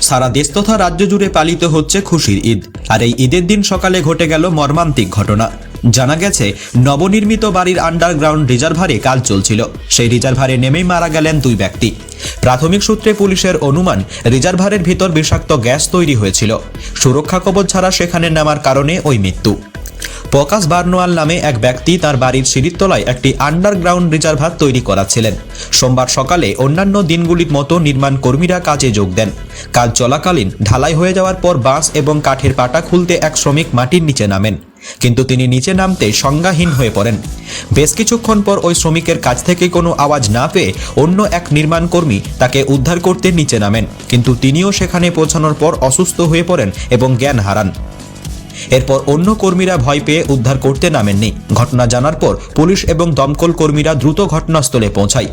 সারা দেশ তথা রাজ্য জুড়ে পালিত হচ্ছে খুশির ঈদ। আর এই ঈদের দিন সকালে ঘটে গেল মর্মান্তিক ঘটনা। জানা গেছে, নবনির্মিত বাড়ির আন্ডারগ্রাউন্ড রিজার্ভারে কাজ চলছিল। সেই রিজার্ভারে নেমেই মারা গেলেন দুই ব্যক্তি। প্রাথমিক সূত্রে পুলিশের অনুমান, রিজার্ভারের ভিতর বিষাক্ত গ্যাস তৈরি হয়েছিল। সুরক্ষা কবচ ছাড়া সেখানে নামার কারণে ওই মৃত্যু। প্রকাশ বার্নোয়াল নামে এক ব্যক্তি তার বাড়ির সিঁড়ির তলায় একটি আন্ডারগ্রাউন্ড রিজার্ভার তৈরি করাচ্ছিলেন। সোমবার সকালে অন্যান্য দিনগুলির মতো নির্মাণ কর্মীরা কাজে যোগ দেন। কাজ চলাকালীন ঢালাই হয়ে যাওয়ার পর বাঁশ এবং কাঠের পাটা খুলতে এক শ্রমিক মাটির নিচে নামেন, কিন্তু তিনি নিচে নামতে সংজ্ঞাহীন হয়ে পড়েন। বেশ কিছুক্ষণ পর ওই শ্রমিকের কাছ থেকে কোনো আওয়াজ না পেয়ে অন্য এক নির্মাণ কর্মী তাকে উদ্ধার করতে নিচে নামেন, কিন্তু তিনিও সেখানে পৌঁছানোর পর অসুস্থ হয়ে পড়েন এবং জ্ঞান হারান। এরপর অন্য কর্মীরা ভয় পেয়ে উদ্ধার করতে নামেননি। ঘটনা জানার পর পুলিশ এবং দমকল কর্মীরা দ্রুত ঘটনাস্থলে পৌঁছায়।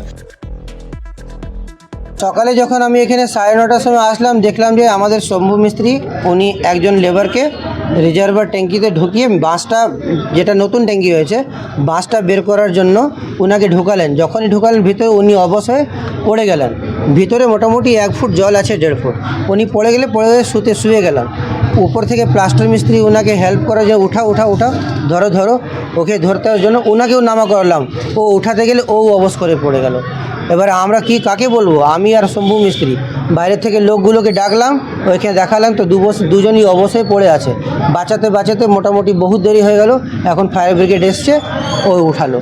সকালে যখন আমি এখানে 9:30টার সময় আসলাম, দেখলাম যে আমাদের শম্ভু মিস্ত্রি উনি একজন লেবারকে রিজার্ভার ট্যাঙ্কিতে ঢুকিয়ে বাঁশটা, যেটা নতুন ট্যাঙ্কি হয়েছে, বাঁশটা বের করার জন্য উনাকে ঢুকালেন। যখনই ঢুকালেন ভিতরে উনি অবশ হয়ে পড়ে গেলেন। ভিতরে মোটামুটি 1 ফুট জল আছে, 1.5 ফুট। উনি পড়ে গেলে শুয়ে গেলেন। উপর থেকে প্লাস্টার মিস্ত্রি ওনাকে হেল্প করার জন্য উঠা ধরো ওকে ধরতে জন্য ওনাকেও নামা করলাম। ও উঠাতে গেলে ও অবশ করে পড়ে গেল। এবারে আমরা কাকে বলবো? আমি আর শম্ভু মিস্ত্রি বাইরে থেকে লোকগুলোকে ডাকলাম, ওইখানে দেখালাম তো দুজনই অবশ্যই পড়ে আছে। বাঁচাতে মোটামুটি বহু দেরি হয়ে গেল। এখন ফায়ার ব্রিগেড এসছে, ও উঠালো।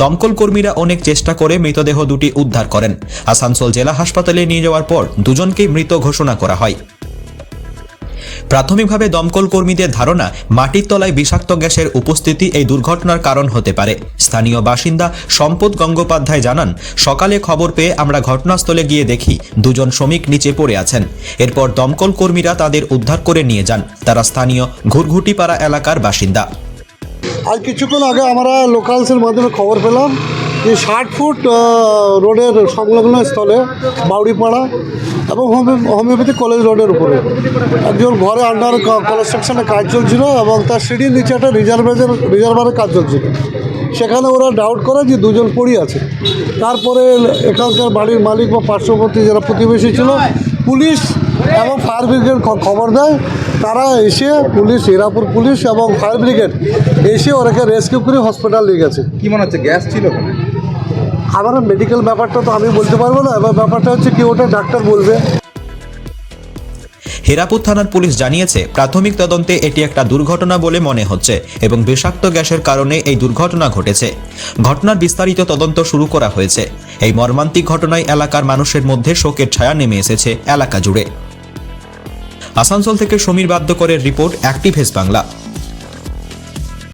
দমকল কর্মীরা অনেক চেষ্টা করে মৃতদেহ দুটি উদ্ধার করেন। আসানসোল জেলা হাসপাতালে নিয়ে যাওয়ার পর দুজনকেই মৃত ঘোষণা করা হয়। প্রাথমিকভাবে দমকল কর্মীদের ধারণা, মাটির তলায় বিষাক্ত গ্যাসের উপস্থিতি এই দুর্ঘটনার কারণ হতে পারে। স্থানীয় বাসিন্দা সম্পদ গঙ্গোপাধ্যায় জানান, সকালে খবর পেয়ে আমরা ঘটনাস্থলে গিয়ে দেখি দুজন শ্রমিক নিচে পড়ে আছেন। এরপর দমকল কর্মীরা তাদের উদ্ধার করে নিয়ে যান। তারা স্থানীয় ঘুরঘুটিপাড়া এলাকার বাসিন্দা। আজ কিছুক্ষণ আগে আমরা লোকালসের মাধ্যমে খবর পেলাম যে 60 ফুট রোডের সংলগ্ন স্থলে বাউড়িপাড়া এবং হোমিওপ্যাথি কলেজ রোডের উপরে একজন ঘরে আন্ডার কনস্ট্রাকশনের কাজ চলছিল এবং তার সিঁড়ির নিচে একটা রিজার্ভারের কাজ চলছিল। সেখানে ওরা ডাউট করে যে দুজন পড়ে আছে। তারপরে এখানকার বাড়ির মালিক বা পার্শ্ববর্তী যারা প্রতিবেশী ছিল, পুলিশ এবং ফায়ার ব্রিগেড খবর দেয়। তারা এসে হিরাপুর পুলিশ এবং ফায়ার ব্রিগেড এসে ওরাকে রেস্কিউ করে হসপিটাল নিয়ে গেছে। কি মনে হচ্ছে গ্যাস ছিল? আমার মেডিকেল ব্যাপারটা তো আমি বলতে পারবো না। এবার ব্যাপারটা হচ্ছে কি, ওটা ডাক্তার বলবে। হিরাপুর থানার পুলিশ জানিয়েছে, প্রাথমিক তদন্তে এটি একটা দুর্ঘটনা বলে মনে হচ্ছে এবং বিষাক্ত গ্যাসের কারণে এই দুর্ঘটনা ঘটেছে। ঘটনার বিস্তারিত তদন্ত শুরু করা হয়েছে। এই মর্মান্তিক ঘটনায় এলাকার মানুষের মধ্যে শোকের ছায়া নেমে এসেছে এলাকা জুড়ে। আসানসোল থেকে সমীর বাদ্যকরের রিপোর্ট, অ্যাক্টিভ এস বাংলা।